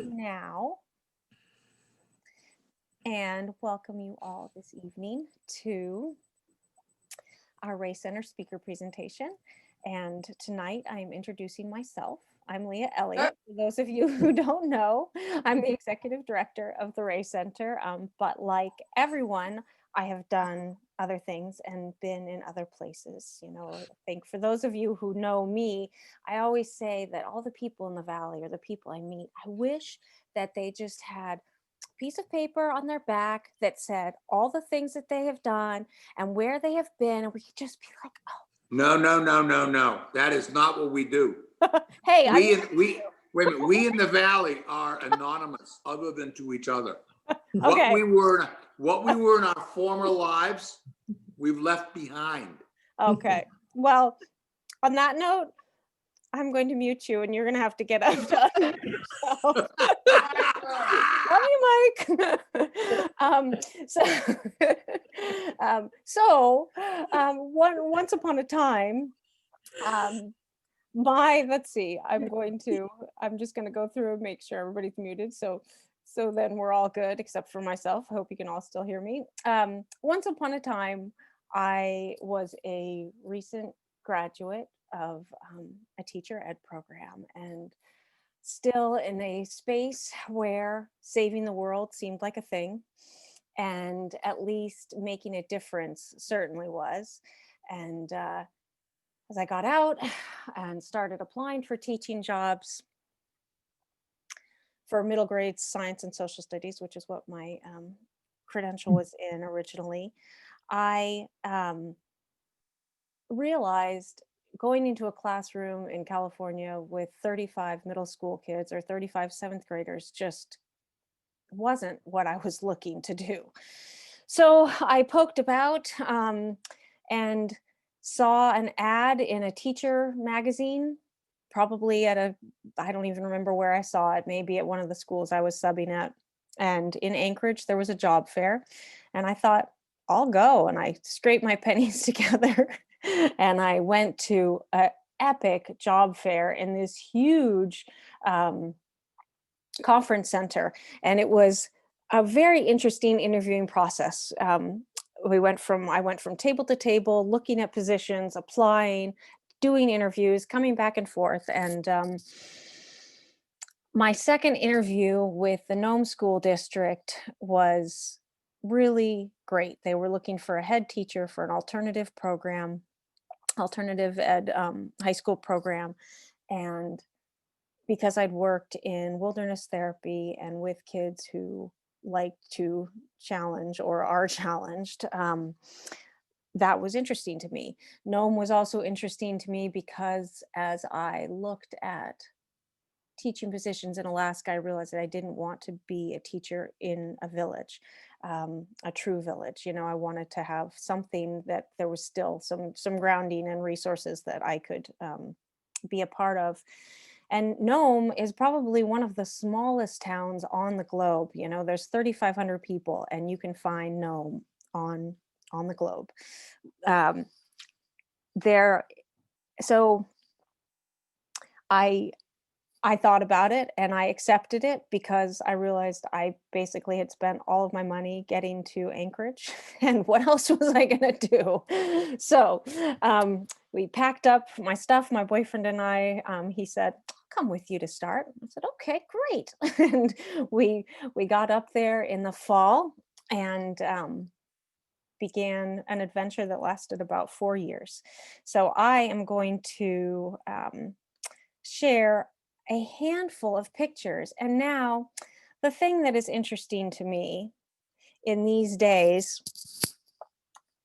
now and welcome you all this evening to our Race Center speaker presentation. And tonight I am introducing myself. I'm Leah Elliot. For those of you who don't know, I'm the executive director of the Race Center. But like everyone, I have done other things and been in other places. I think for those of you who know me, I always say that all the people in the valley or the people I meet, I wish that they just had piece of paper on their back that said all the things that they have done and where they have been, and we could just be like, No, no, no, no, no. That is not what we do. oh, hey, We wait a minute. We in the valley are anonymous, other than to each other. What okay, we were in our former lives, we've left behind. okay. Well, on that note, I'm going to mute you, and you're going to have to get up. Love you, Mike. Once upon a time, let's see, I'm just going to go through and make sure everybody's muted. So then we're all good except for myself. I hope you can all still hear me. Once upon a time, I was a recent graduate of a teacher ed program, and still in a space where saving the world seemed like a thing, and at least making a difference certainly was. And as I got out and started applying for teaching jobs for middle grade science and social studies, which is what my credential was in originally, I realized going into a classroom in California with 35 middle school kids or 35 seventh graders just wasn't what I was looking to do. So I poked about and saw an ad in a teacher magazine, probably I don't even remember where I saw it, maybe at one of the schools I was subbing at. And in Anchorage, there was a job fair. And I thought, I'll go. And I scraped my pennies together and I went to an epic job fair in this huge conference center. And it was a very interesting interviewing process. I went from table to table, looking at positions, applying, doing interviews, coming back and forth. And my second interview with the Nome School District was really great. They were looking for a head teacher for an alternative ed high school program. And because I'd worked in wilderness therapy and with kids who like to challenge or are challenged, that was interesting to me. Nome was also interesting to me because as I looked at teaching positions in Alaska, I realized that I didn't want to be a teacher in a village, a true village. I wanted to have something that there was still some grounding and resources that I could be a part of. And Nome is probably one of the smallest towns on the globe. There's 3,500 people, and you can find Nome on the globe. There, so I thought about it and I accepted it because I realized I basically had spent all of my money getting to Anchorage, and what else was I going to do? So we packed up my stuff, my boyfriend and I. He said, "I'll come with you to start." I said, "Okay, great." And we got up there in the fall and began an adventure that lasted about 4 years. So I am going to share a handful of pictures. And now, the thing that is interesting to me in these days,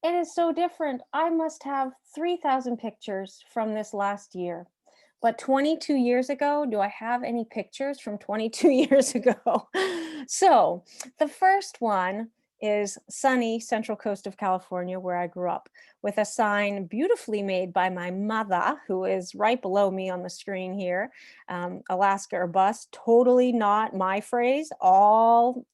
it is so different. I must have 3,000 pictures from this last year. But 22 years ago, do I have any pictures from 22 years ago? So the first one is sunny Central Coast of California, where I grew up, with a sign beautifully made by my mother, who is right below me on the screen here. Alaska or bust, totally not my phrase, all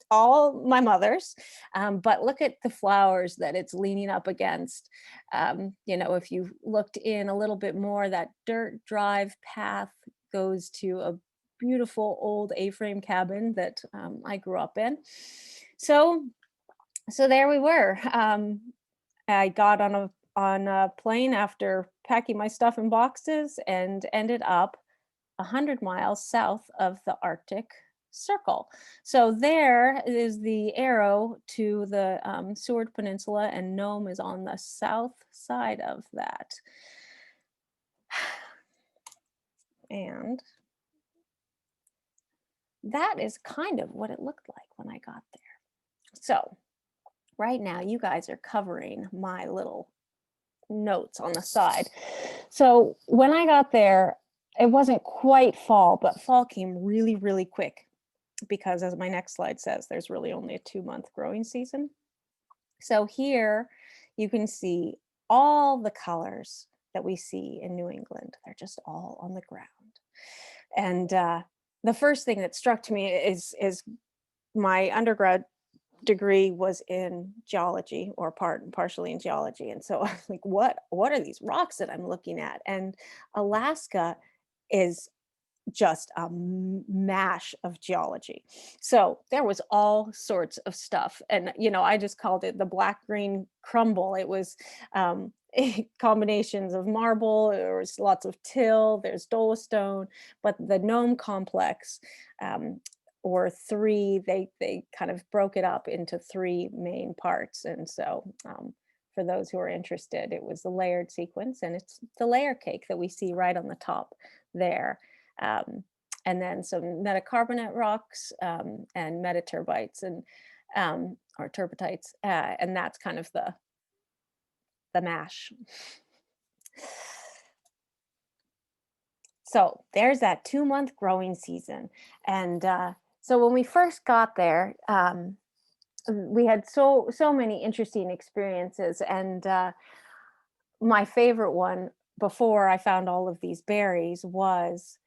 my mother's. But look at the flowers that it's leaning up against. If you looked in a little bit more, that dirt drive path goes to a beautiful old A-frame cabin that I grew up in. So, so there we were. I got on a plane after packing my stuff in boxes and ended up 100 miles south of the Arctic Circle. So there is the arrow to the Seward Peninsula, and Nome is on the south side of that. And that is kind of what it looked like when I got there. So right now, you guys are covering my little notes on the side. So when I got there, it wasn't quite fall, but fall came really, really quick because, as my next slide says, there's really only a 2-month growing season. So here you can see all the colors that we see in New England. They're just all on the ground. And the first thing that struck me is my undergrad degree was in geology, or partially in geology, and so I was like, what are these rocks that I'm looking at? And Alaska is just a mash of geology. So there was all sorts of stuff, and I just called it the black green crumble. It was combinations of marble. There was lots of till. There's dolostone, but the Nome complex, or three, they kind of broke it up into three main parts. And so for those who are interested, it was the layered sequence, and it's the layer cake that we see right on the top there. And then some metacarbonate rocks, and metaturbites, and or turbidites, and that's kind of the mash. So there's that 2-month growing season. And so when we first got there, we had so many interesting experiences. And my favorite one, before I found all of these berries, was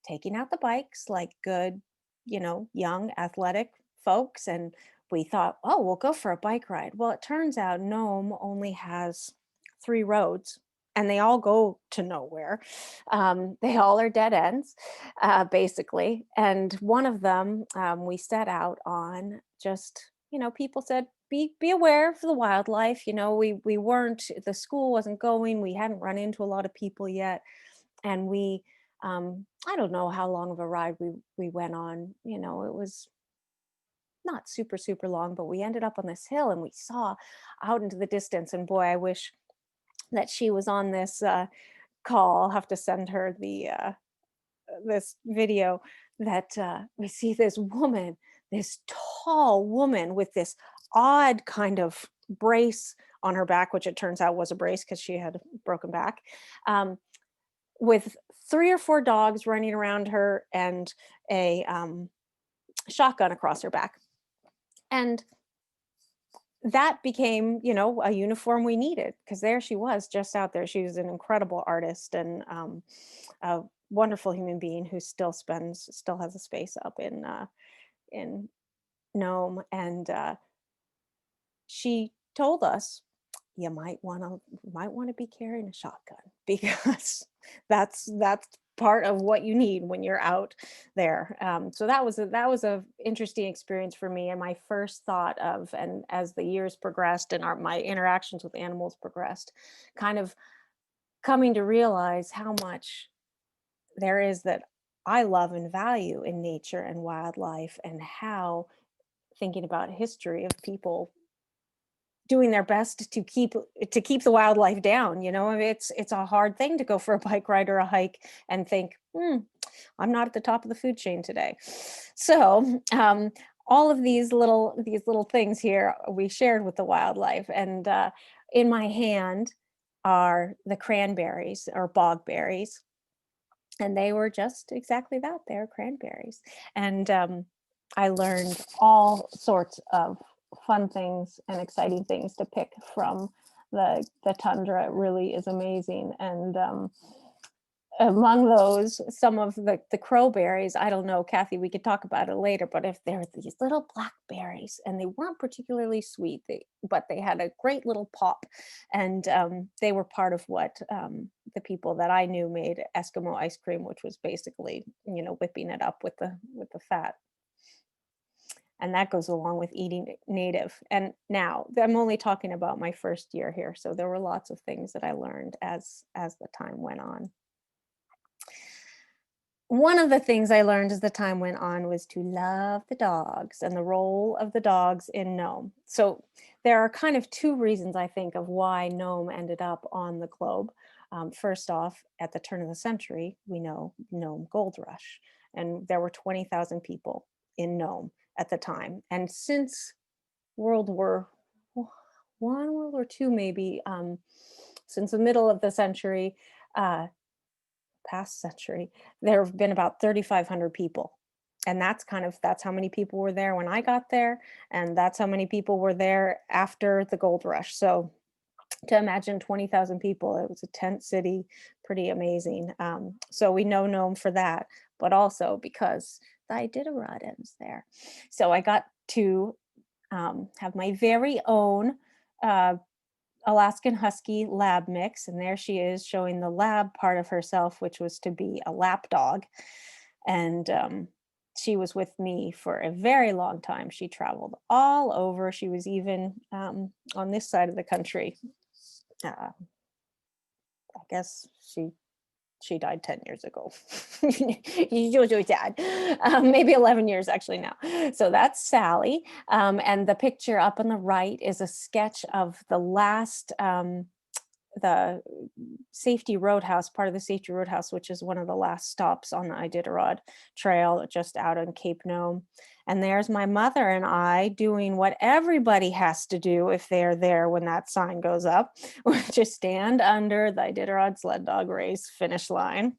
taking out the bikes like good, young athletic folks. And we thought, oh, we'll go for a bike ride. Well, it turns out Nome only has 3 roads, and they all go to nowhere. They all are dead ends, basically. And one of them, we set out on, just, people said, be aware of the wildlife. We weren't, the school wasn't going, we hadn't run into a lot of people yet. And we, I don't know how long of a ride we went on. It was not super, super long, but we ended up on this hill and we saw out into the distance. And boy, I wish that she was on this call. I'll have to send her this video that we see this woman, this tall woman with this odd kind of brace on her back, which it turns out was a brace because she had a broken back, with 3 or 4 dogs running around her, and a shotgun across her back. And that became, a uniform we needed, because there she was, just out there. She was an incredible artist, and a wonderful human being who still has a space up in Nome. And she told us, you might want to be carrying a shotgun, because that's part of what you need when you're out there. So that was a interesting experience for me, and my first thought of, and as the years progressed and my interactions with animals progressed, kind of coming to realize how much there is that I love and value in nature and wildlife, and how, thinking about history of people doing their best to keep the wildlife down. It's a hard thing to go for a bike ride or a hike and think, I'm not at the top of the food chain today. So all of these little things here we shared with the wildlife. And in my hand are the cranberries, or bog berries, and they were just exactly that. They're cranberries. And I learned all sorts of fun things and exciting things to pick from the tundra. It really is amazing. And among those, some of the crowberries, I don't know, Kathy, we could talk about it later, but if there are these little blackberries and they weren't particularly sweet, but they had a great little pop. And they were part of what the people that I knew made Eskimo ice cream, which was basically, whipping it up with the fat. And that goes along with eating native. And now I'm only talking about my first year here, so there were lots of things that I learned as the time went on. One of the things I learned as the time went on was to love the dogs and the role of the dogs in Nome. So there are kind of two reasons, I think, of why Nome ended up on the globe. First off, at the turn of the century, we know Nome Gold Rush, and there were 20,000 people in Nome at the time. And since World War One, World War Two, maybe, since the middle of the century, uh, past century, there have been about 3,500 people. And that's how many people were there when I got there. And that's how many people were there after the gold rush. So to imagine 20,000 people, it was a tent city, pretty amazing. So we know Nome for that, but also because the Iditarod ends there. So I got to have my very own uh, Alaskan Husky lab mix. And there she is showing the lab part of herself, which was to be a lap dog. And she was with me for a very long time. She traveled all over. She was even on this side of the country. I guess she died 10 years ago. Usually dad. Maybe 11 years actually now. So that's Sally. And the picture up on the right is a sketch of the last, the safety roadhouse, part of the safety roadhouse, which is one of the last stops on the Iditarod Trail just out on Cape Nome. And there's my mother and I doing what everybody has to do if they're there when that sign goes up, which is stand under the Iditarod sled dog race finish line.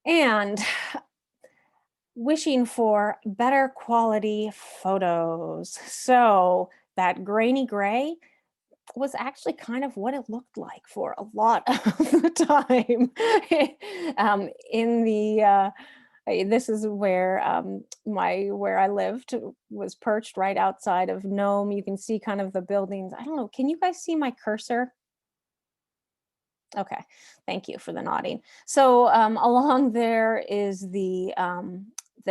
And wishing for better quality photos. So that grainy gray was actually kind of what it looked like for a lot of the time. In the this is where where I lived was perched right outside of Nome. You can see kind of the buildings. I don't know. Can you guys see my cursor? Okay, thank you for the nodding. So along there is the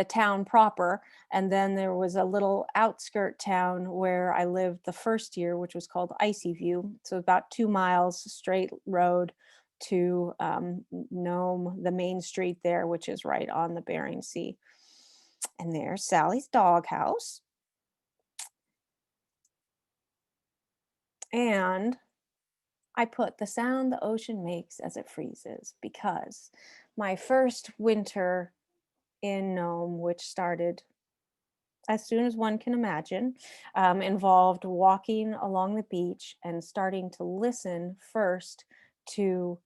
town proper, and then there was a little outskirt town where I lived the first year, which was called Icy View. So about 2 miles straight road to Nome, the main street there, which is right on the Bering Sea. And there's Sally's doghouse. And I put the sound the ocean makes as it freezes because my first winter in Nome, which started as soon as one can imagine, involved walking along the beach and starting to listen first to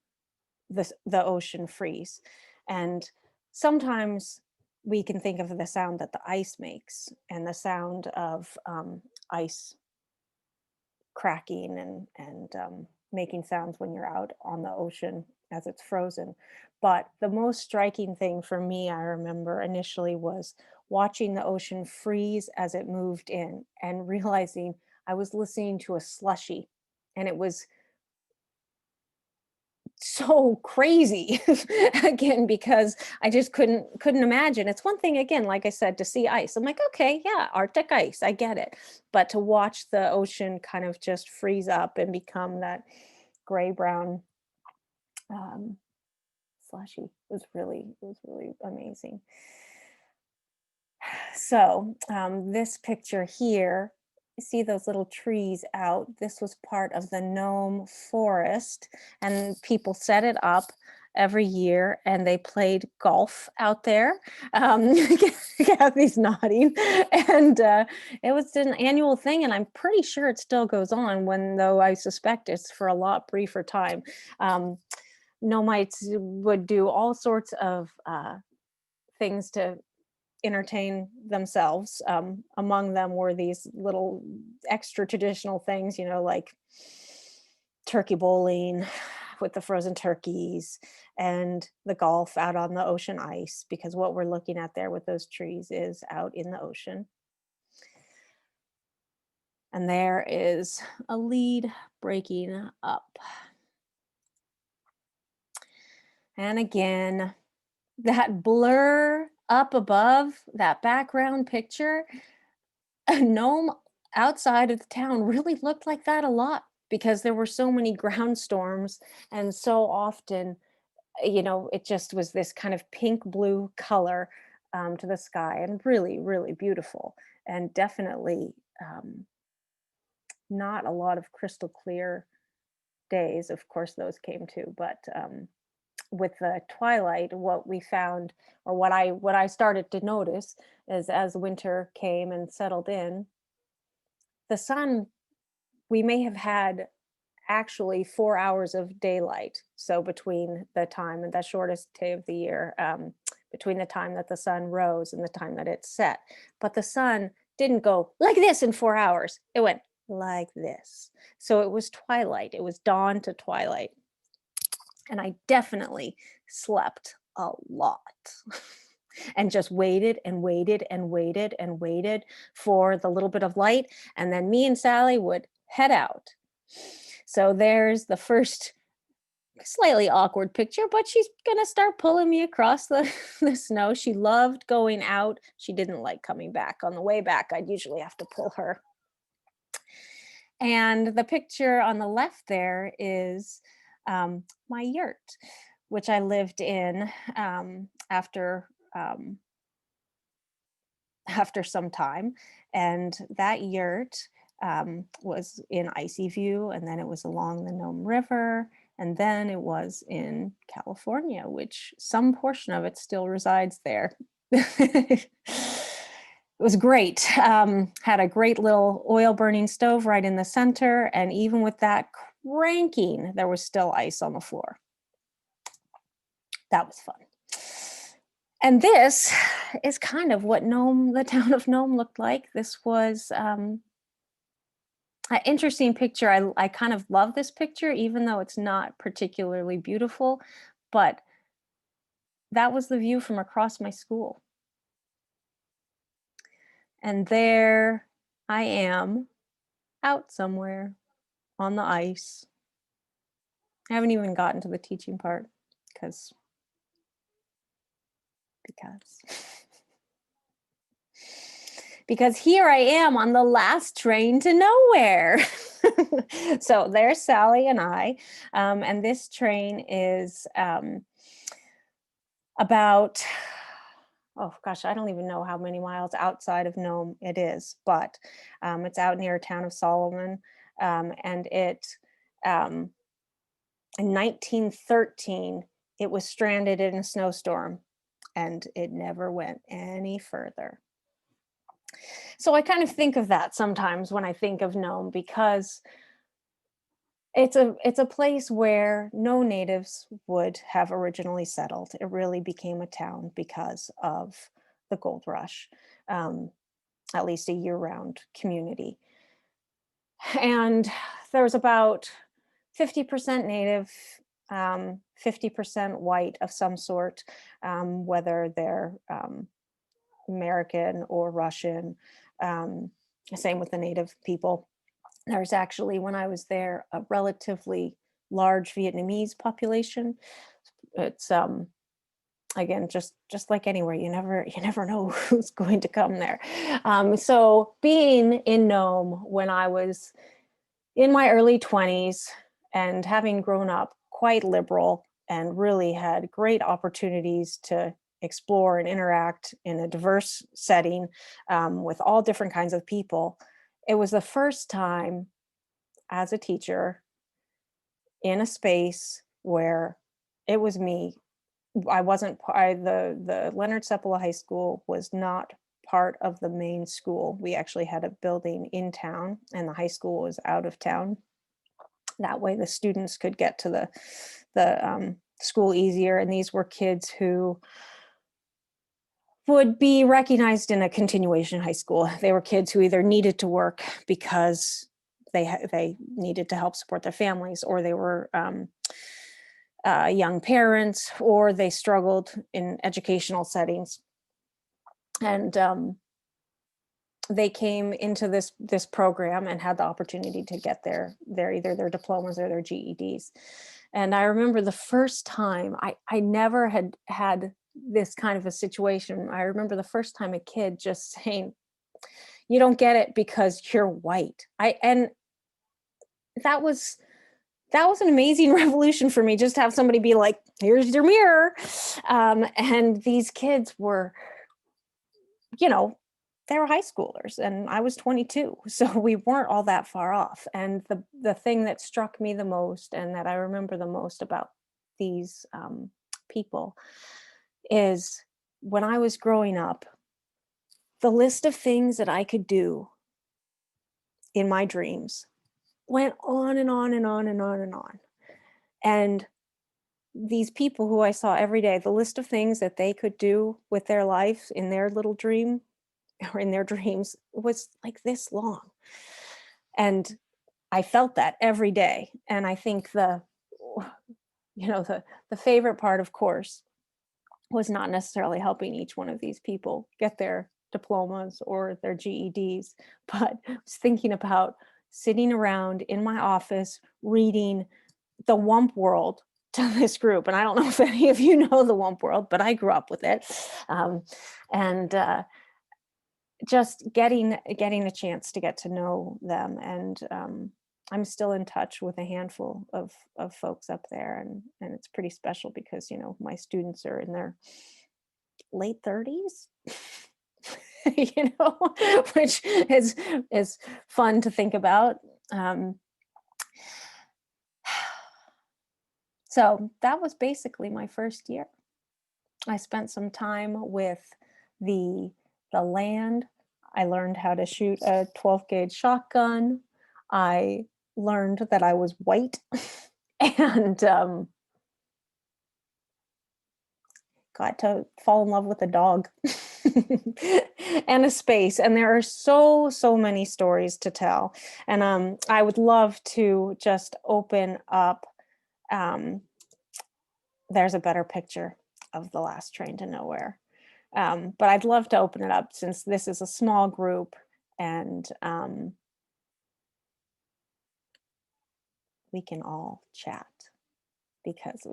the ocean freeze. And sometimes we can think of the sound that the ice makes and the sound of ice cracking and making sounds when you're out on the ocean as it's frozen. But the most striking thing for me, I remember initially, was watching the ocean freeze as it moved in and realizing I was listening to a slushy. And it was so crazy again because I just couldn't imagine. It's one thing, again, like I said, to see ice. I'm like, okay, yeah, Arctic ice, I get it. But to watch the ocean kind of just freeze up and become that gray brown um, slushy was really amazing. So this picture here, you see those little trees out. This was part of the Nome forest, and people set it up every year and they played golf out there. Kathy's nodding. And it was an annual thing, and I'm pretty sure it still goes on, when though I suspect it's for a lot briefer time. Nomites would do all sorts of things to entertain themselves. Among them were these little extra traditional things, like turkey bowling, with the frozen turkeys and the golf out on the ocean ice, because what we're looking at there with those trees is out in the ocean. And there is a lead breaking up. And again, that blur up above, that background picture, a Nome outside of the town really looked like that a lot, because there were so many ground storms, and so often, it just was this kind of pink blue color to the sky, and really, really beautiful. And definitely not a lot of crystal clear days. Of course, those came too, but with the twilight, what we found, or what I started to notice, is as winter came and settled in, the sun, we may have had actually 4 hours of daylight. So between the time, and the shortest day of the year, between the time that the sun rose and the time that it set. But the sun didn't go like this in 4 hours. It went like this. So it was twilight. It was dawn to twilight. And I definitely slept a lot. And just waited and waited and waited and waited for the little bit of light. And then me and Sally would head out. So there's the first slightly awkward picture, but she's gonna start pulling me across the, the snow. She loved going out. She didn't like coming back. On the way back, I'd usually have to pull her. And the picture on the left there is my yurt, which I lived in after some time. And that yurt was in Icy View, and then it was along the Nome River, and then it was in California, which some portion of it still resides there. It was great. Had a great little oil burning stove right in the center, and even with that cranking, there was still ice on the floor. That was fun. And this is kind of what Nome, the town of Nome, looked like. This was an interesting picture. I kind of love this picture, even though it's not particularly beautiful, but that was the view from across my school. And there I am out somewhere on the ice. I haven't even gotten to the teaching part because because here I am on the last train to nowhere. So there's Sally and I, and this train is about, oh gosh, I don't even know how many miles outside of Nome it is, but it's out near town of Solomon, and it in 1913 it was stranded in a snowstorm, and it never went any further. So I kind of think of that sometimes when I think of Nome, because it's a place where no natives would have originally settled. It really became a town because of the gold rush, at least a year-round community. And there's about 50% native, 50% white of some sort, whether they're American or Russian. Same with the native people. There's actually, when I was there, a relatively large Vietnamese population. It's again, just like anywhere, you never know who's going to come there. So being in Nome when I was in my early 20s, and having grown up quite liberal and really had great opportunities to explore and interact in a diverse setting with all different kinds of people, it was the first time as a teacher in a space where it was me. I wasn't, the Leonard Seppala High School was not part of the main school. We actually had a building in town, and the high school was out of town. That way the students could get to the school easier. And these were kids who would be recognized in a continuation high school. They were kids who either needed to work because they needed to help support their families, or they were young parents, or they struggled in educational settings. And they came into this program and had the opportunity to get their either their diplomas or their GEDs. And I remember the first time, I never had this kind of a situation. I remember the first time a kid just saying, "You don't get it because you're white." And that was an amazing revolution for me, just to have somebody be like, "Here's your mirror." And these kids were, you know, they were high schoolers and I was 22. So we weren't all that far off. And the thing that struck me the most and that I remember the most about these people is when I was growing up, the list of things that I could do in my dreams went on and on and on and on and on. And these people who I saw every day, the list of things that they could do with their life in their little dream or in their dreams was like this long. And I felt that every day. And I think the favorite part, of course, was not necessarily helping each one of these people get their diplomas or their GEDs, but was thinking about sitting around in my office reading The Wump World to this group. And I don't know if any of you know The Wump World, but I grew up with it. And just getting a chance to get to know them. And I'm still in touch with a handful of folks up there, and it's pretty special because, you know, my students are in their late 30s. You know, which is fun to think about. So that was basically my first year. I spent some time with the land. I learned how to shoot a 12 gauge shotgun. I learned that I was white and got to fall in love with a dog and a space. And there are so many stories to tell. And I would love to just open up. There's a better picture of the last train to nowhere. But I'd love to open it up since this is a small group, and we can all chat because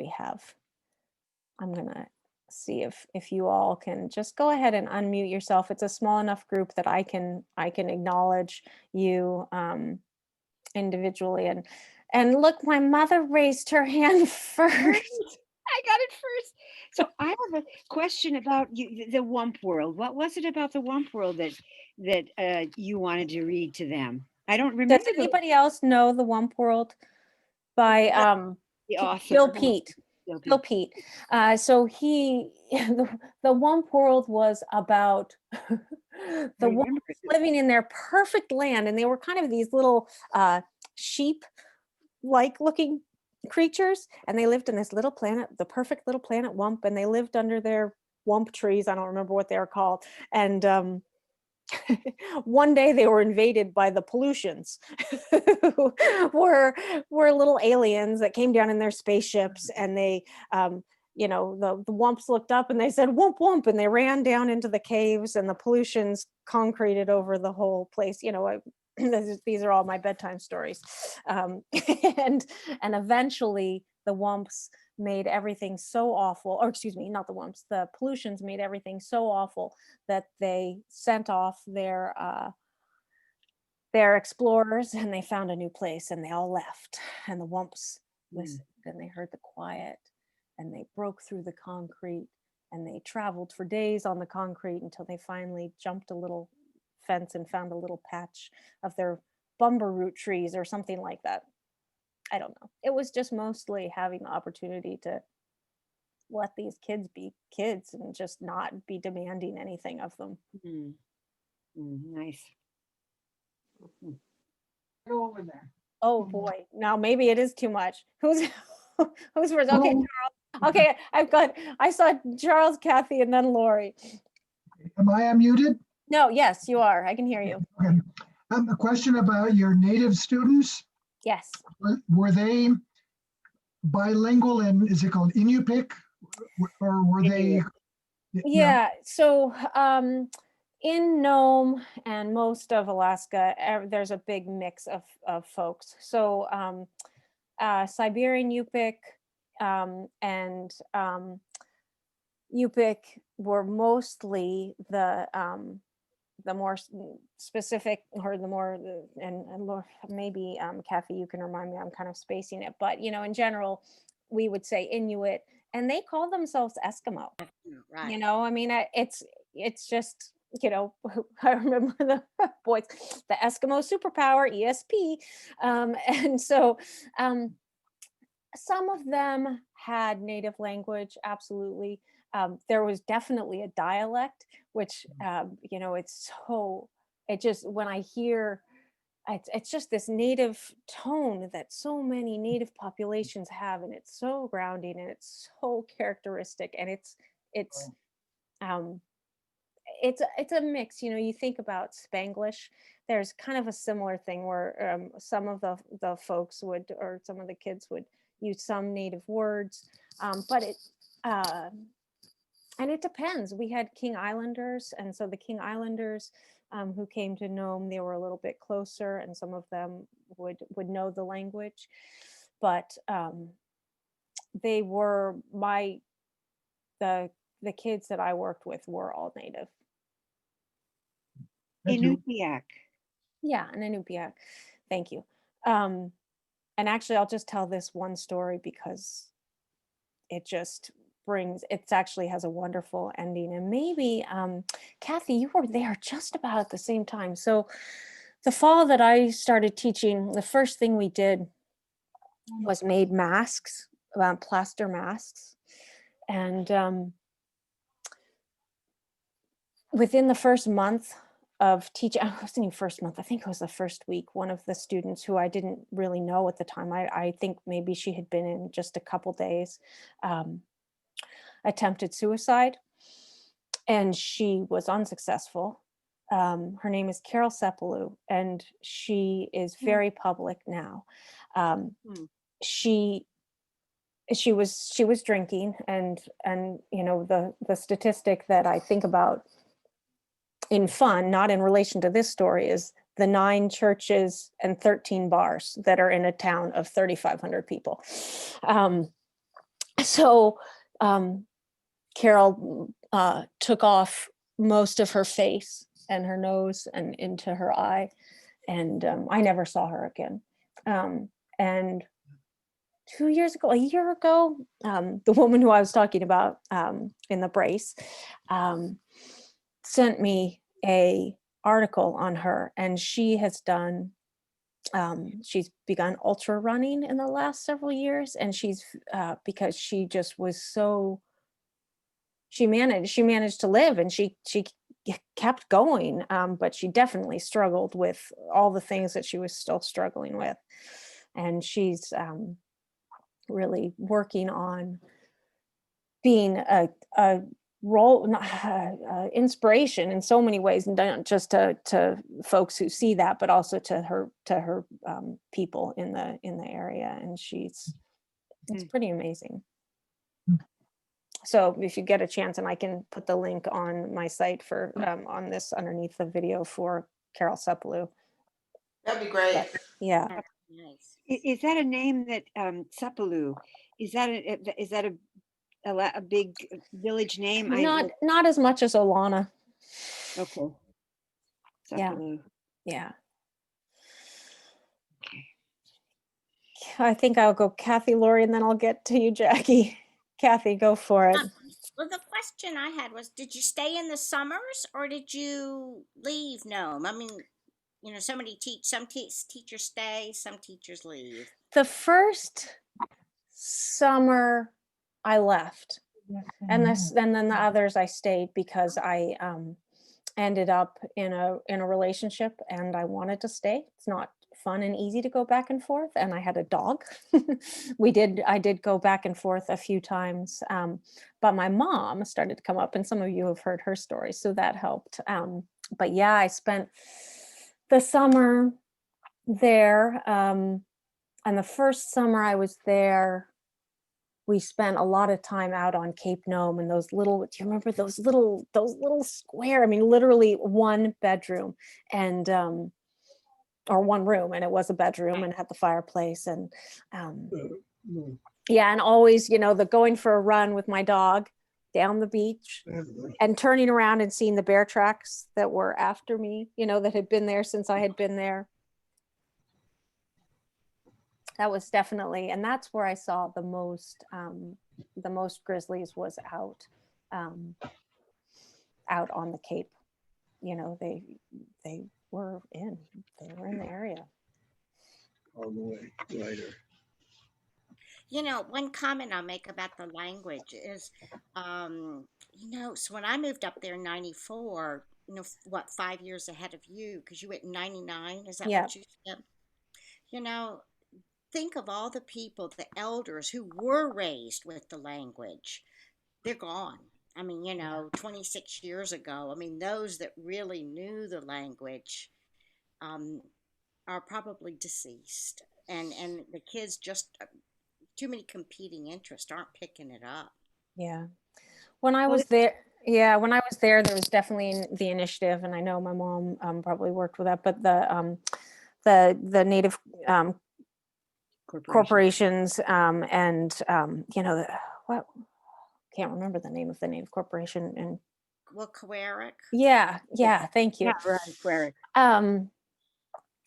I'm gonna see if you all can just go ahead and unmute yourself. It's a small enough group that I can acknowledge you individually. And look, my mother raised her hand first. I got it first. So I have a question about the Wump World. What was it about the Wump World that you wanted to read to them? I don't remember. Does anybody else know The Wump World by The author? Bill Pete? Bill Pete. So the Wump World was about the wumps living in their perfect land, and they were kind of these little sheep-like looking creatures, and they lived in this little planet, the perfect little planet Wump, and they lived under their Wump trees. I don't remember what they were called. And one day they were invaded by the pollutions, who were little aliens that came down in their spaceships, and they the Wumps looked up and they said "Wump Wump," and they ran down into the caves, and the pollutions concreted over the whole place. These are all my bedtime stories. And eventually the Wumps made everything so awful, or excuse me, not the Wumps, the pollutions made everything so awful that they sent off their explorers, and they found a new place, and they all left. And the Wumps listened, and they heard the quiet, and they broke through the concrete, and they traveled for days on the concrete until they finally jumped a little fence and found a little patch of their bumper root trees or something like that. I don't know. It was just mostly having the opportunity to let these kids be kids and just not be demanding anything of them. Nice. Go over there. Oh boy, now maybe it is too much. Who's first? Okay, Charles. Okay, I saw Charles, Kathy, and then Lori. Am I unmuted? No, yes, you are. I can hear you. Okay. A question about your native students. Yes. Were they bilingual and is it called Inupiq? Or were they? Yeah. Yeah, so in Nome and most of Alaska, there's a big mix of folks. So Siberian Yupik and Yupik were mostly the more specific, or the more and more, maybe Kathy, you can remind me, I'm kind of spacing it, but in general, we would say Inuit, and they call themselves Eskimo. Right. I mean, it's just, I remember the boys, the Eskimo superpower, ESP. And so some of them had native language, absolutely. There was definitely a dialect, which, it just, when I hear, it's just this native tone that so many native populations have, and it's so grounding and it's so characteristic, and it's um it's a mix. You think about Spanglish, there's kind of a similar thing where some of the folks would, or some of the kids would use some native words, but uh, and it depends. We had King Islanders, and so the King Islanders who came to Nome, they were a little bit closer, and some of them would know the language, but they were the kids that I worked with were all native. Thank you. Inupiaq. Yeah, an Inupiaq. Thank you. And actually, I'll just tell this one story because it just it actually has a wonderful ending. And maybe, Kathy, you were there just about at the same time. So the fall that I started teaching, the first thing we did was made masks, plaster masks. And within the first month of teaching, I wasn't even first month, I think it was the first week, one of the students who I didn't really know at the time, I think maybe she had been in just a couple days, attempted suicide, and she was unsuccessful. Her name is Carol Sepalou, and she is very public now. She was drinking, and the statistic that I think about in fun, not in relation to this story, is the 9 churches and 13 bars that are in a town of 3,500 people. So Carol took off most of her face and her nose and into her eye, and I never saw her again. And 2 years ago, a year ago, the woman who I was talking about in the brace sent me a article on her, and she has done she's begun ultra running in the last several years, and she's because she just was so, she managed to live, and she kept going, but she definitely struggled with all the things that she was still struggling with, and she's really working on being a role, inspiration in so many ways, and not just to folks who see that, but also to her people in the area, and it's pretty amazing. So if you get a chance, and I can put the link on my site for on this underneath the video for Carol Sepalou. That'd be great. Yeah. Nice. Is that a name that Sepalou? Is that a big village name? Not as much as Olana. Okay. Yeah. Sepalou. Yeah. Okay. I think I'll go Kathy, Lori, and then I'll get to you, Jackie. Kathy, go for it. Well, the question I had was, did you stay in the summers or did you leave Nome? I mean, some teachers stay, some teachers leave. The first summer I left, and then the others I stayed because I ended up in a relationship, and I wanted to stay. It's not fun and easy to go back and forth, and I had a dog. I did go back and forth a few times, but my mom started to come up, and some of you have heard her story, so that helped. But yeah, I spent the summer there, and the first summer I was there, we spent a lot of time out on Cape Nome and those little, do you remember those little square, I mean, literally one bedroom and, or one room, and it was a bedroom and had the fireplace and, yeah, and always, the going for a run with my dog down the beach and turning around and seeing the bear tracks that were after me, that had been there since I had been there. That was definitely, and that's where I saw the most grizzlies was out on the Cape. They were in the area. All the way later. One comment I'll make about the language is, so when I moved up there in 94, 5 years ahead of you, because you went in 99, is that Yeah. what you said? Think of all the people, the elders who were raised with the language. They're gone. I mean, 26 years ago, I mean, those that really knew the language are probably deceased. And the kids just, too many competing interests, aren't picking it up. Yeah. When I was there, there was definitely the initiative, and I know my mom probably worked with that, but the Native corporations and what, can't remember the name of the Native corporation. And Queric. Yeah, thank you. Yeah, right, Queric.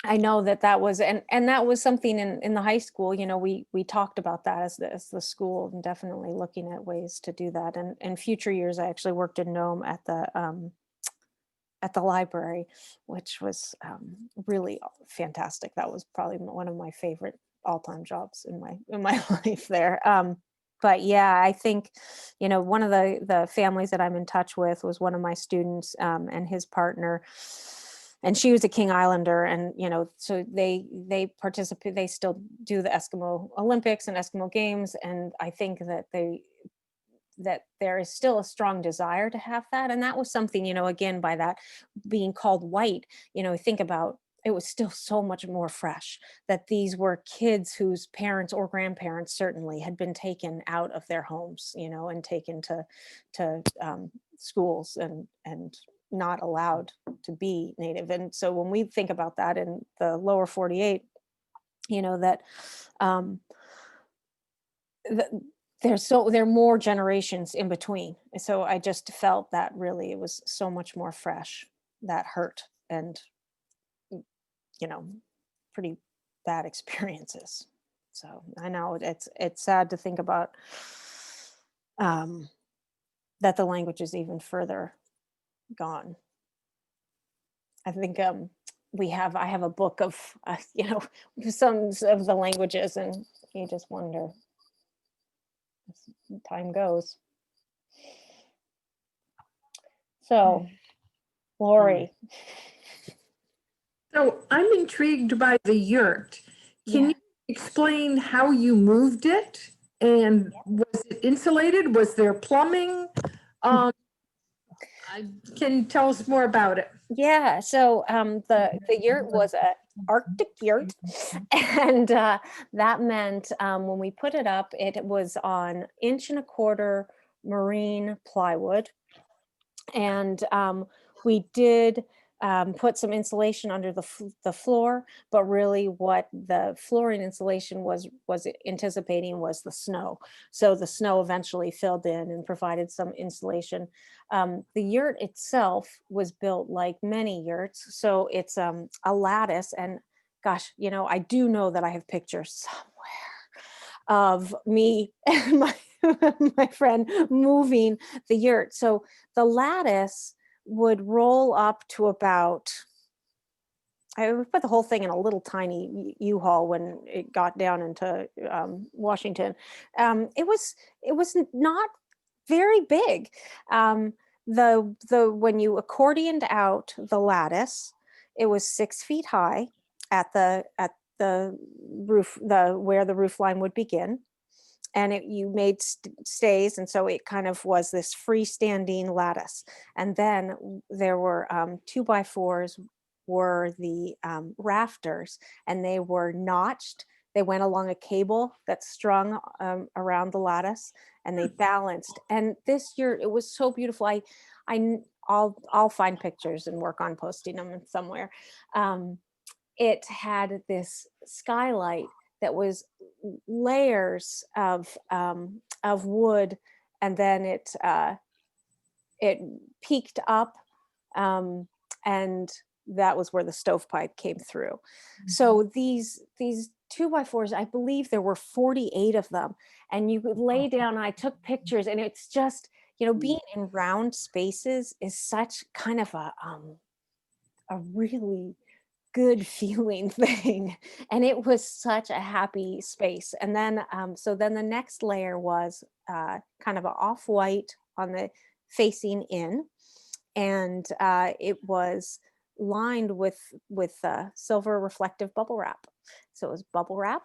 I know that was, and that was something in the high school, we talked about that as the school, and definitely looking at ways to do that. And in future years, I actually worked in Nome at the library, which was really fantastic. That was probably one of my favorite all-time jobs in my life there. But yeah, I think, one of the families that I'm in touch with was one of my students and his partner. And she was a King Islander, and so they participate. They still do the Eskimo Olympics and Eskimo Games, and I think that there is still a strong desire to have that. And that was something, again, by that being called white, think about, it was still so much more fresh that these were kids whose parents or grandparents certainly had been taken out of their homes, and taken to schools and not allowed to be Native. And so when we think about that in the lower 48, that there are more generations in between. So I just felt that really it was so much more fresh, that hurt, and pretty bad experiences. So I know it's sad to think about that the language is even further gone. I think I have a book of some of the languages, and you just wonder as time goes. So, Lori. So I'm intrigued by the yurt. Can you explain how you moved it? And was it insulated? Was there plumbing? Can you tell us more about it? Yeah, so the yurt was an Arctic yurt, and that meant when we put it up, it was on 1.25 inch marine plywood, and we did put some insulation under the floor, but really what the flooring insulation was anticipating was the snow. So the snow eventually filled in and provided some insulation. The yurt itself was built like many yurts. So it's a lattice, and gosh, I do know that I have pictures somewhere of me and my friend moving the yurt. So the lattice would roll up to about, I would put the whole thing in a little tiny U-Haul when it got down into Washington. It was not very big. When you accordioned out the lattice, it was 6 feet high at the roof, where the roof line would begin. And you made stays, and so it kind of was this freestanding lattice. And then there were 2x4s were the rafters, and they were notched they went along a cable that's strung around the lattice, and they balanced. And this year it was so beautiful. I'll find pictures and work on posting them somewhere. It had this skylight that was layers of wood, and then it peaked up, and that was where the stovepipe came through. So these 2x4s, I believe there were 48 of them, and you would lay down. And I took pictures, and it's just, being in round spaces is such kind of a really good feeling thing, and it was such a happy space. And then so then the next layer was kind of an off-white on the facing in, and it was lined with silver reflective bubble wrap. So it was bubble wrap,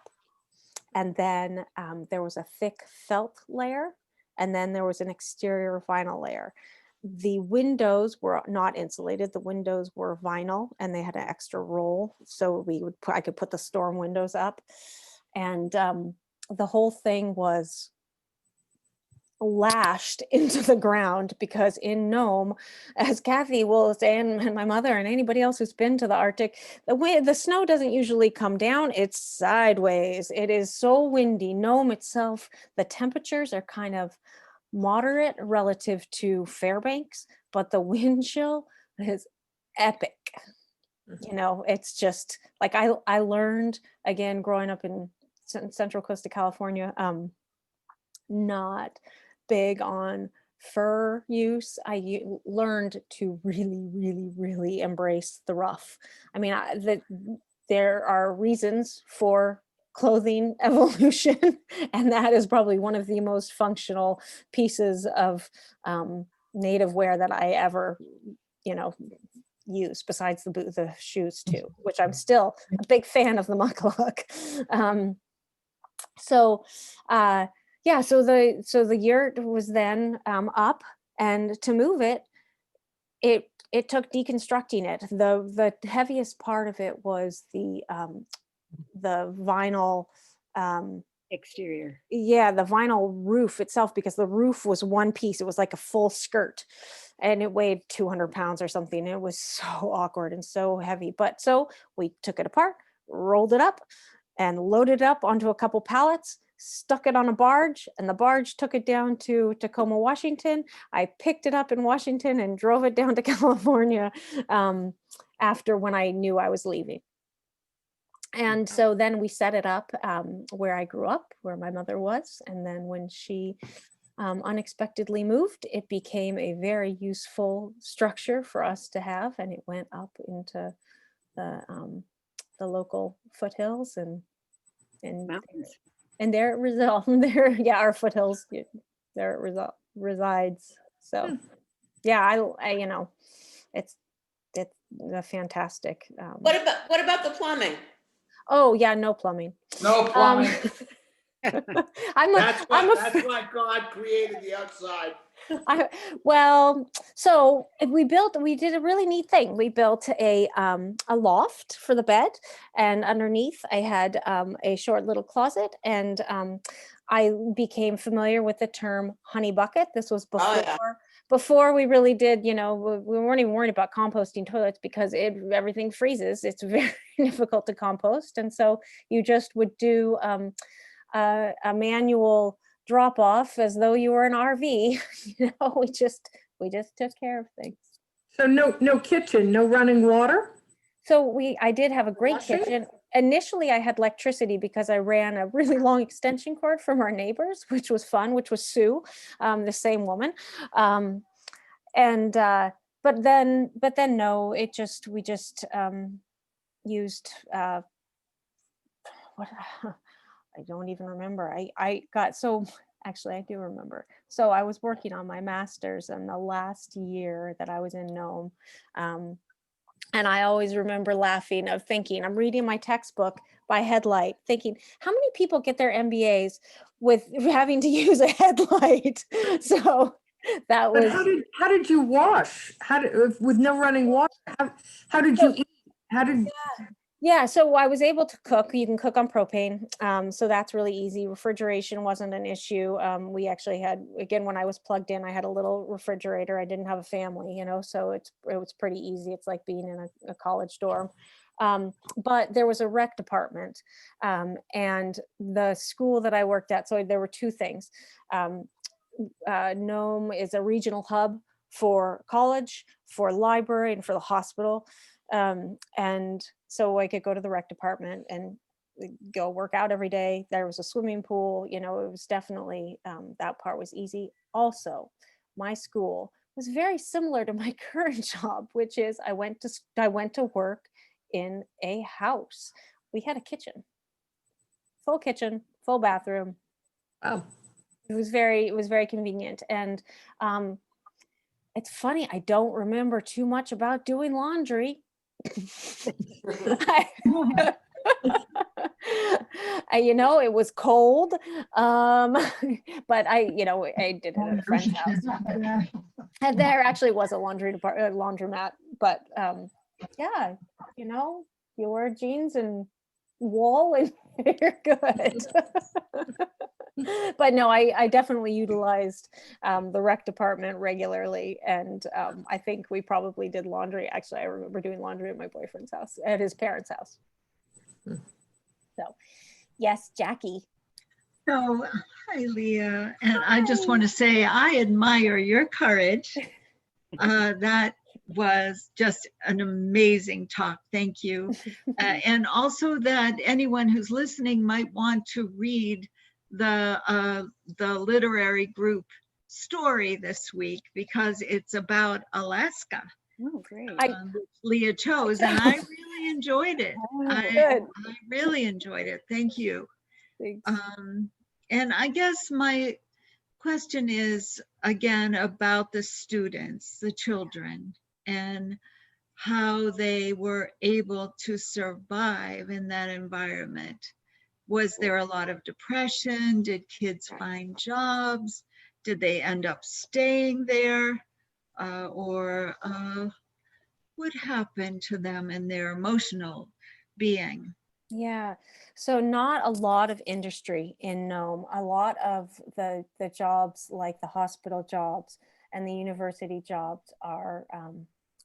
and then there was a thick felt layer, and then there was an exterior vinyl layer. The windows were not insulated. The windows were vinyl, and they had an extra roll, so I could put the storm windows up, and the whole thing was lashed into the ground, because in Nome, as Kathy will say, and my mother and anybody else who's been to the Arctic, the snow doesn't usually come down, it's sideways. It is so windy. Nome itself, the temperatures are kind of moderate relative to Fairbanks, but the wind chill is epic. It's just like, I learned, again, growing up in Central Coast of California, not big on fur use. I learned to really, really, really embrace the rough. I mean, there are reasons for clothing evolution, and that is probably one of the most functional pieces of native wear that I ever, use, besides the shoes too, which I'm still a big fan of the muckluck. So the yurt was then up, and to move it took deconstructing it. The heaviest part of it was the vinyl Exterior. yeah, the vinyl roof itself, because the roof was one piece. It was like a full skirt, and it weighed 200 pounds or something. It was so awkward and so heavy. But so we took it apart, rolled it up, and loaded it up onto a couple pallets, stuck it on a barge, and the barge took it down to Tacoma, Washington. I picked it up in Washington and drove it down to California after, when I knew I was leaving. And so then we set it up where I grew up, where my mother was. And then when she unexpectedly moved, it became a very useful structure for us to have. And it went up into the local foothills, and Mountains. and there it resolved. Our foothills, there it resides. So yeah, I it's a fantastic. What about the plumbing? Oh yeah, no plumbing. No plumbing. That's why God created the outside. So we did a really neat thing. We built a loft for the bed, and underneath I had a short little closet, and I became familiar with the term honey bucket. This was before we really did, we weren't even worried about composting toilets, because everything freezes. It's very difficult to compost. And so you just would do a manual drop off as though you were an RV. We just took care of things. So no kitchen, no running water? So I did have a great kitchen. Initially I had electricity because I ran a really long extension cord from our neighbors, which was fun, which was Sue, the same woman. But then no, we just used what I don't even remember. I got so actually I do remember. So I was working on my master's in the last year that I was in Nome. And I always remember laughing of thinking, I'm reading my textbook by headlight, thinking, how many people get their MBAs with having to use a headlight? So that was. But how did you wash? With no running water? How did you eat? Yeah, so I was able to cook. You can cook on propane, so that's really easy. Refrigeration wasn't an issue. We actually had, again, when I was plugged in, I had a little refrigerator. I didn't have a family, so it was pretty easy. It's like being in a college dorm. But there was a rec department, and the school that I worked at. So there were two things. Um, Nome is a regional hub for college, for library, and for the hospital. And so I could go to the rec department and go work out every day. There was a swimming pool, it was definitely, that part was easy. Also, my school was very similar to my current job, which is I went to work in a house. We had a kitchen, full bathroom. Oh, It was very convenient. And it's funny, I don't remember too much about doing laundry. I- it was cold, but I did it at a friend's house. And there actually was a laundromat, but yeah, you wear jeans and wool and you're good. But no, I definitely utilized the rec department regularly, and I think we probably did laundry. Actually, I remember doing laundry at my boyfriend's house, at his parents' house. So, yes, Jackie. So, hi, Leah. And I just want to say I admire your courage. That was just an amazing talk. Thank you. And also that anyone who's listening might want to read the literary group story this week because it's about Alaska. Oh, great. Which Leah chose, and I really enjoyed it. I really enjoyed it. Thank you. Thanks. And I guess my question is again about the students, the children, and how they were able to survive in that environment. Was there a lot of depression? Did kids find jobs? Did they end up staying there? Or what happened to them in their emotional being? Yeah, so not a lot of industry in Nome. A lot of the jobs, like the hospital jobs and the university jobs, are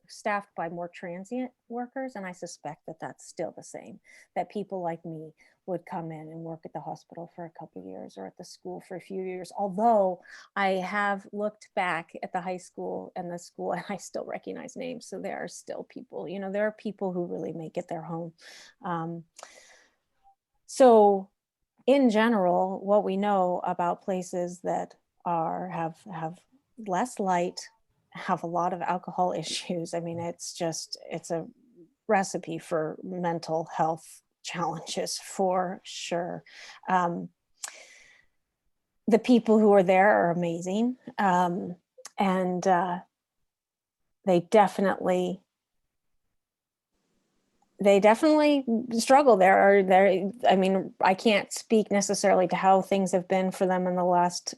staffed by more transient workers, and I suspect that that's still the same. That people like me would come in and work at the hospital for a couple of years or at the school for a few years. Although I have looked back at the high school and the school, and I still recognize names. So there are still people. There are people who really make it their home. So in general, what we know about places that have less light, have a lot of alcohol issues. I mean, it's a recipe for mental health challenges for sure. The people who are there are amazing. And they definitely struggle there. I mean, I can't speak necessarily to how things have been for them in the last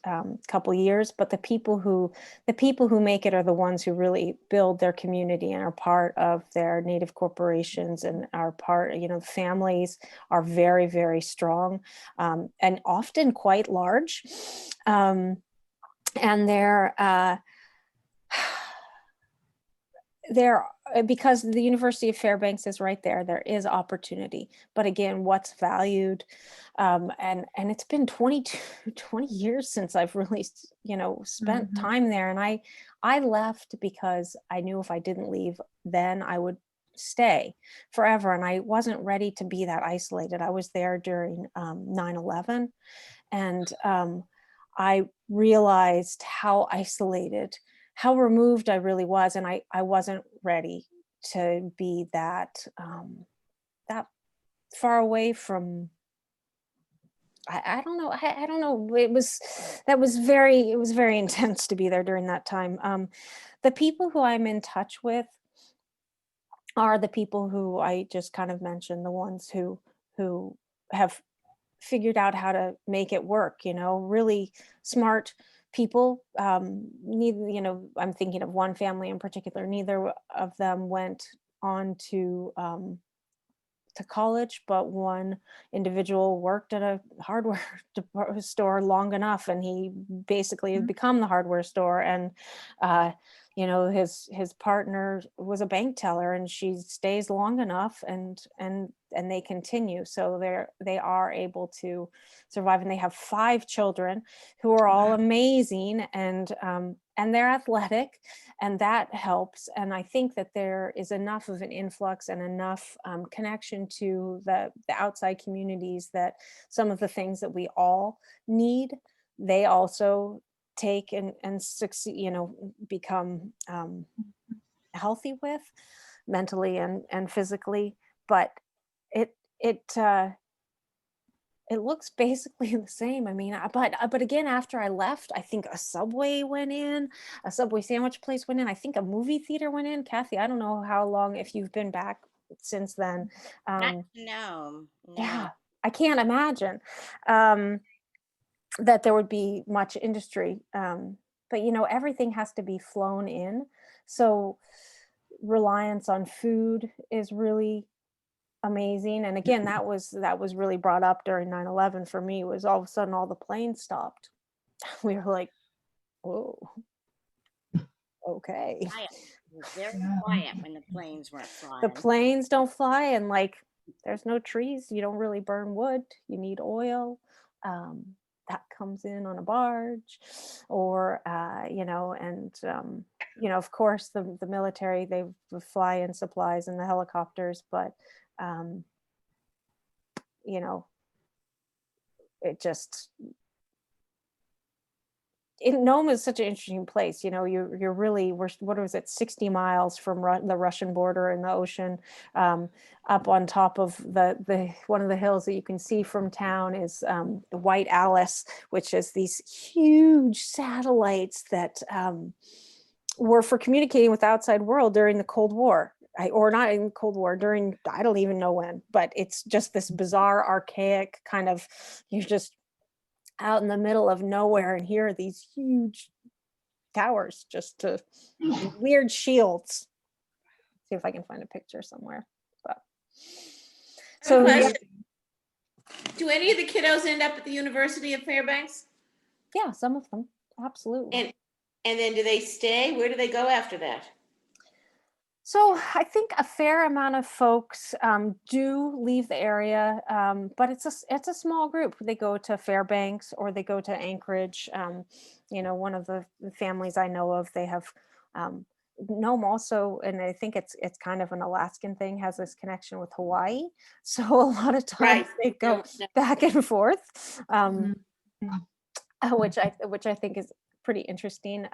couple of years, but the people who make it are the ones who really build their community and are part of their native corporations and are part, families are very, very strong, and often quite large. And because the University of Fairbanks is right there is opportunity. But again, what's valued, and it's been 20 years since I've really, spent time there. And I left because I knew if I didn't leave, then I would stay forever. And I wasn't ready to be that isolated. I was there during 9/11, and I realized how isolated, how removed I really was. And I wasn't ready to be that far away from, I don't know. I don't know. It was very intense to be there during that time. The people who I'm in touch with are the people who I just kind of mentioned, the ones who have figured out how to make it work, really smart people. Neither, I'm thinking of one family in particular, neither of them went on to to college, but one individual worked at a hardware store long enough, and he basically had become the hardware store. And his partner was a bank teller, and she stays long enough, and they continue. So they are able to survive, and they have 5 children who are all amazing, and they're athletic, and that helps. And I think that there is enough of an influx and enough connection to the outside communities that some of the things that we all need, they also take and succeed, become healthy with, mentally and physically. But it looks basically the same. I mean, but again, after I left, I think a Subway went in, a Subway sandwich place went in. I think a movie theater went in. Kathy, I don't know how long, if you've been back since then. No, no. Yeah, I can't imagine that there would be much industry. But everything has to be flown in. So reliance on food is really amazing. And again, that was really brought up during 9/11 for me. Was all of a sudden all the planes stopped. We were like, whoa, okay. Quiet. It was very Yeah. quiet when the planes weren't The flying. planes don't fly, and there's no trees. You don't really burn wood. You need oil. That comes in on a barge, or of course the military, they would fly in supplies in the helicopters, but it just, Nome is such an interesting place. You're really, what was it, 60 miles from the Russian border in the ocean. Up on top of the one of the hills that you can see from town is the White Alice, which is these huge satellites that were for communicating with the outside world during the Cold War. Or not in Cold War, during, I don't even know when, but it's just this bizarre, archaic kind of, you're just out in the middle of nowhere, and here are these huge towers, just to weird shields. See if I can find a picture somewhere. But So yeah, do any of the kiddos end up at the University of Fairbanks? yeah, some of them, absolutely. And then do they stay? Where do they go after that? So I think a fair amount of folks do leave the area, but it's a small group. They go to Fairbanks or they go to Anchorage. One of the families I know of, they have Nome also, and I think it's kind of an Alaskan thing, has this connection with Hawaii. So a lot of times they go back and forth, which I think is pretty interesting.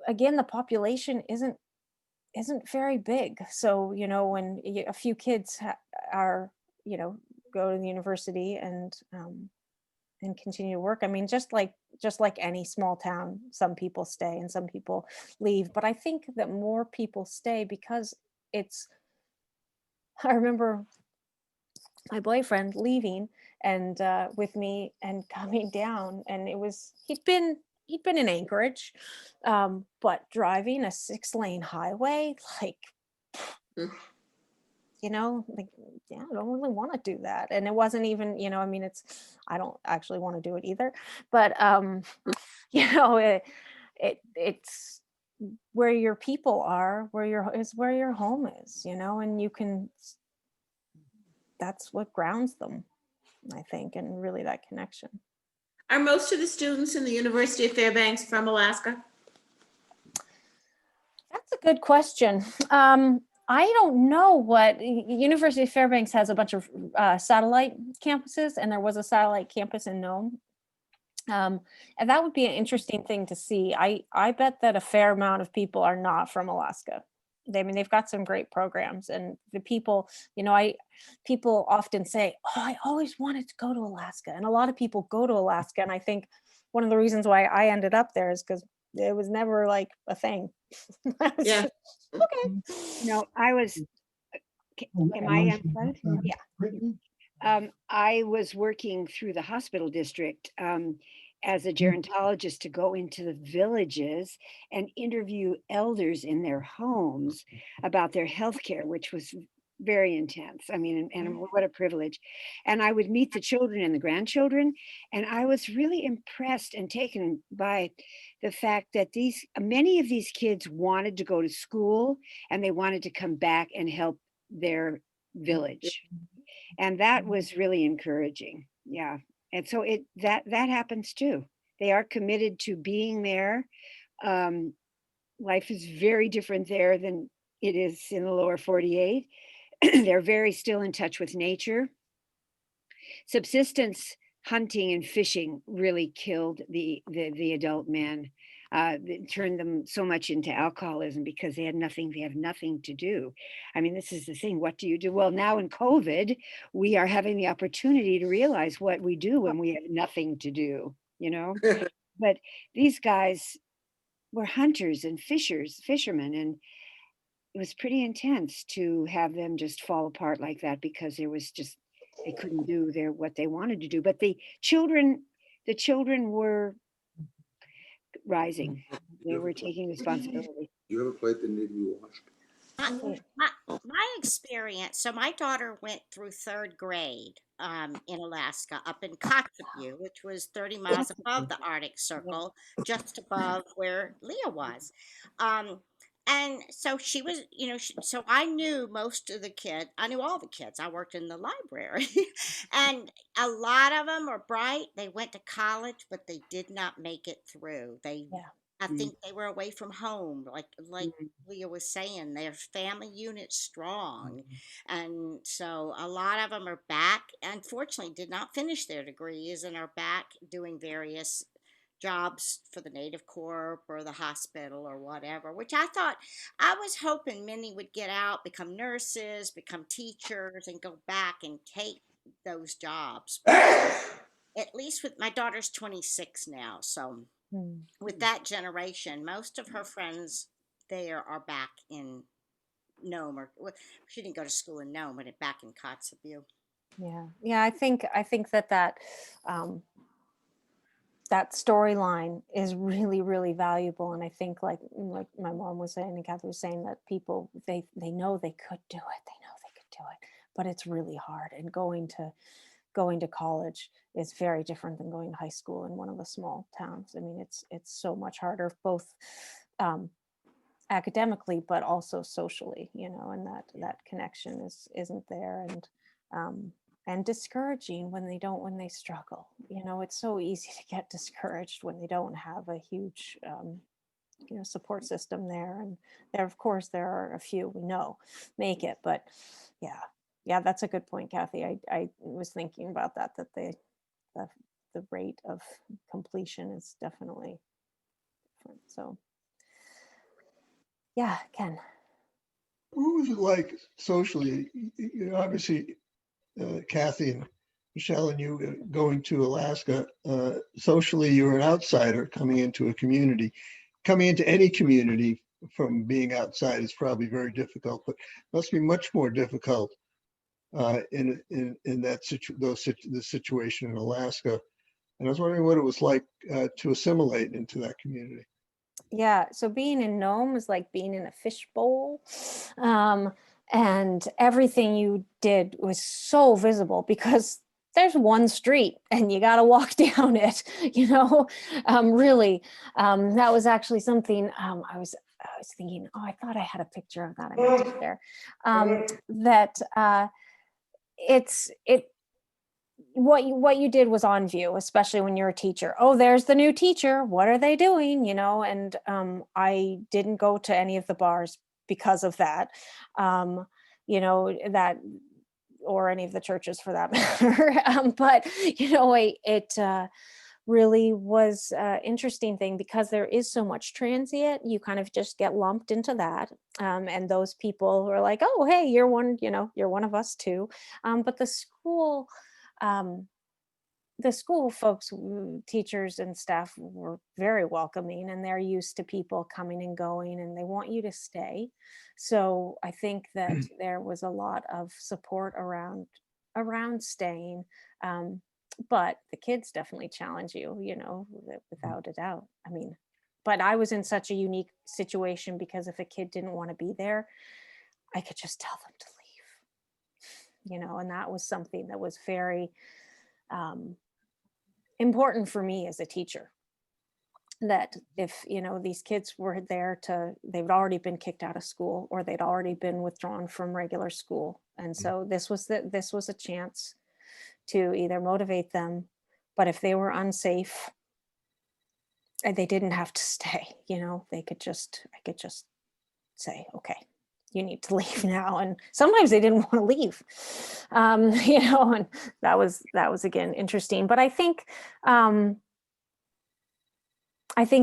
Again, the population isn't very big. So, when a few kids are, go to the university and continue to work. I mean, just like any small town, some people stay and some people leave. But I think that more people stay because I remember my boyfriend leaving and with me and coming down, and he'd been in Anchorage, but driving a 6-lane highway, Mm. yeah, I don't really want to do that. And it wasn't even, I mean, I don't actually want to do it either, but it's where your people are, where your home is, and that's what grounds them, I think, and really that connection. Are most of the students in the University of Fairbanks from Alaska? That's a good question. I don't know what University of Fairbanks has a bunch of satellite campuses, and there was a satellite campus in Nome. And that would be an interesting thing to see. I bet that a fair amount of people are not from Alaska. They've got some great programs, and the people, people often say, oh, I always wanted to go to Alaska. And a lot of people go to Alaska. And I think one of the reasons why I ended up there is because it was never like a thing. Yeah. Okay. I was, am I on front? Yeah. I was working through the hospital district, as a gerontologist to go into the villages and interview elders in their homes about their health care, which was very intense. I mean, and what a privilege. And I would meet the children and the grandchildren, and I was really impressed and taken by the fact that many of these kids wanted to go to school and they wanted to come back and help their village. And that was really encouraging. Yeah. And so that happens too. They are committed to being there. Life is very different there than it is in the lower 48. They're very still in touch with nature. Subsistence hunting and fishing really killed the adult men. It turned them so much into alcoholism because they have nothing to do. I mean, this is the thing. What do you do? Well, now in COVID, we are having the opportunity to realize what we do when we have nothing to do, you know? But these guys were hunters and fishermen, and it was pretty intense to have them just fall apart like that because there was just, they couldn't do what they wanted to do. But the children were rising. They were taking responsibility. You have a plate that need to be washed? My experience, so my daughter went through third grade in Alaska, up in Kotzebue, which was 30 miles above the Arctic Circle, just above where Leah was. And so she was, so I knew most of the kids. I knew all the kids. I worked in the library. And a lot of them are bright. They went to college, but they did not make it through. I think they were away from home, like Leah was saying, their family unit's strong. And so a lot of them are back, unfortunately, did not finish their degrees and are back doing various jobs for the Native Corps or the hospital or whatever, which I was hoping many would get out, become nurses, become teachers, and go back and take those jobs. At least with my daughter's 26 now, so with that generation, most of her friends there are back in Nome, or she didn't go to school in Nome, but back in Kotzebue. Yeah. I think that that storyline is really, really valuable. And I think like my mom was saying and Kathy was saying, that people, they know they could do it. They know they could do it, but it's really hard. And going to college is very different than going to high school in one of the small towns. I mean, it's so much harder, both academically, but also socially, and that connection isn't there. And discouraging when they struggle. It's so easy to get discouraged when they don't have a huge, support system there. And of course, there are a few we know make it, but yeah, that's a good point, Kathy. I was thinking about that the rate of completion is definitely different. So yeah, Ken. What was it like socially? Obviously, Kathy and Michelle and you going to Alaska, socially, you're an outsider coming into a community. Coming into any community from being outside is probably very difficult, but must be much more difficult in that the situation in Alaska. And I was wondering what it was like to assimilate into that community. Yeah, so being in Nome is like being in a fishbowl. And everything you did was so visible because there's one street and you got to walk down it, really. That was actually something I was thinking, I thought I had a picture of that. I meant to share that what you did was on view, especially when you're a teacher. Oh, there's the new teacher. What are they doing? And I didn't go to any of the bars because of that, that, or any of the churches for that matter. But, it really was an interesting thing because there is so much transient. You kind of just get lumped into that. And those people who are like, oh, hey, you're one of us too. But the school folks, teachers and staff were very welcoming, and they're used to people coming and going, and they want you to stay. So I think that there was a lot of support around staying. but the kids definitely challenge you, without a doubt. I mean, but I was in such a unique situation because if a kid didn't want to be there, I could just tell them to leave, and that was something that was very important for me as a teacher. That if, these kids were there they'd already been kicked out of school or they'd already been withdrawn from regular school. And so this was a chance to either motivate them, but if they were unsafe, they didn't have to stay, I could just say, okay, you need to leave now. And sometimes they didn't want to leave, and that was again interesting. But I think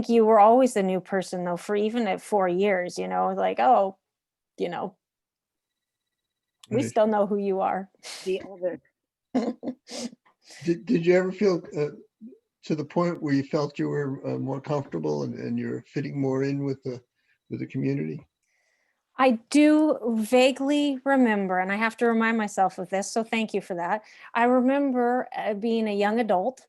you were always the new person though, for even at 4 years, like, oh, we Right. still know who you are. The other. Did you ever feel to the point where you felt you were more comfortable and you're fitting more in with the community? I do vaguely remember, and I have to remind myself of this, so thank you for that. I remember being a young adult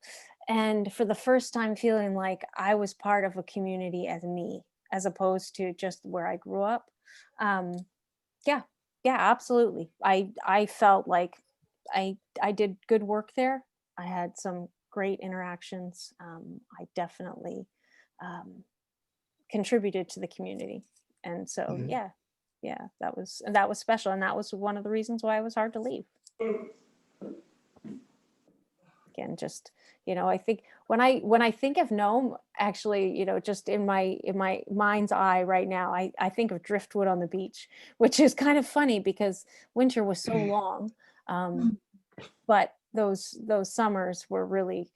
and for the first time feeling like I was part of a community as me, as opposed to just where I grew up. Yeah, absolutely. I felt like I did good work there. I had some great interactions. I definitely contributed to the community. And so, that was special. And that was one of the reasons why it was hard to leave. Again, just, I think when I think of Nome, actually, just in my mind's eye right now, I think of driftwood on the beach, which is kind of funny because winter was so long. But those summers were really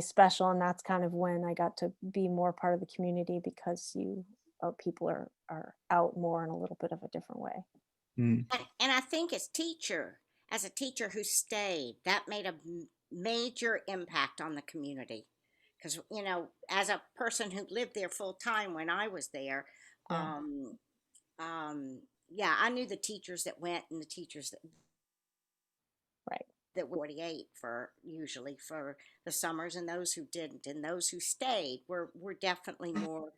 special. And that's kind of when I got to be more part of the community because people are out more in a little bit of a different way. And I think as a teacher who stayed, that made a major impact on the community. Because, as a person who lived there full time when I was there, Yeah. I knew the teachers that went and the teachers Right. that were 48 usually for the summers, and those who didn't, and those who stayed were definitely more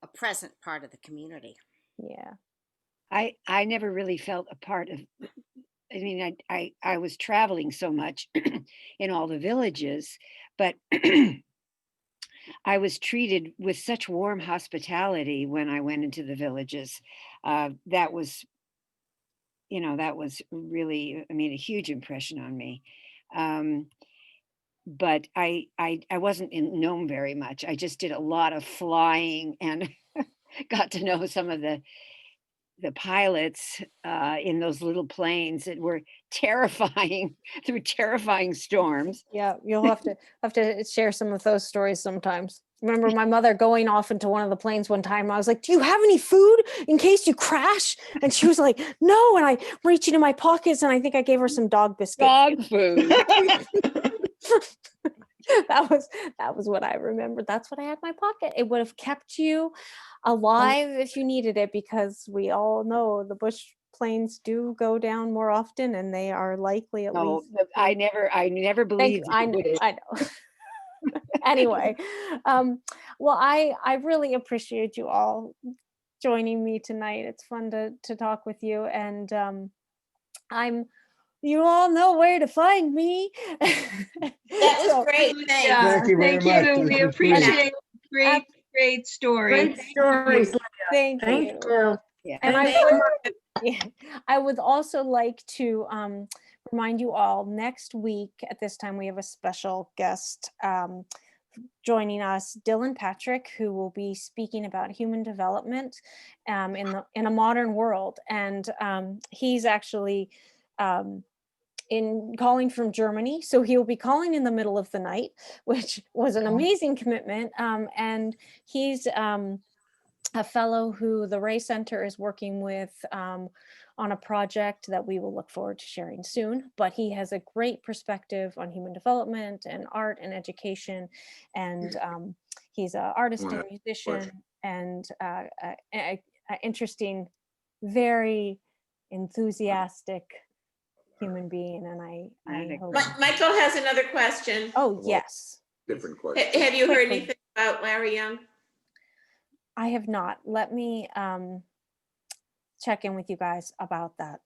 a present part of the community. Yeah. I never really felt a part of, I mean, I was traveling so much in all the villages, but I was treated with such warm hospitality when I went into the villages. That was really, I mean, a huge impression on me. But I wasn't in Nome very much. I just did a lot of flying and got to know some of the pilots in those little planes that were terrifying through terrifying storms. Yeah, you'll have to share some of those stories sometimes. Remember my mother going off into one of the planes one time. I was like, "Do you have any food in case you crash?" And she was like, "No." And I reached into my pockets and I think I gave her some dog biscuits. Dog food. That was what I remembered. That's what I had in my pocket. It would have kept you alive if you needed it, because we all know the bush planes do go down more often, and they are likely at No, least. I never believed I it would. know. Anyway, well, I really appreciate you all joining me tonight. It's fun to talk with you, and you all know where to find me. That was great. Thanks. Yeah, Thank you very thank much. you. This We was great. appreciate great story. Great stories. Thank Thank you. you. Yeah. And Thank I would also like to remind you all, next week at this time we have a special guest joining us, Dylan Patrick, who will be speaking about human development in a modern world. And he's actually in calling from Germany, so he'll be calling in the middle of the night, which was an amazing commitment. And he's a fellow who the Ray Center is working with on a project that we will look forward to sharing soon. But he has a great perspective on human development and art and education. And he's an artist and musician and interesting, very enthusiastic human being, and I Not a hope. Michael has another question. Oh, yes. Different question. Have you heard Quickly. anything about Larry Young? I have not. Let me check in with you guys about that.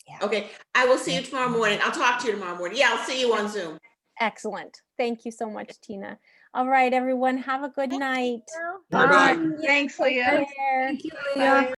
Yeah. Okay, I will see you tomorrow morning. I'll talk to you tomorrow morning. Yeah, I'll see you on Zoom. Excellent. Thank you so much, Tina. All right, everyone. Have a good night. Bye-bye. Thanks, Take Leah. care. Thank you, Leah.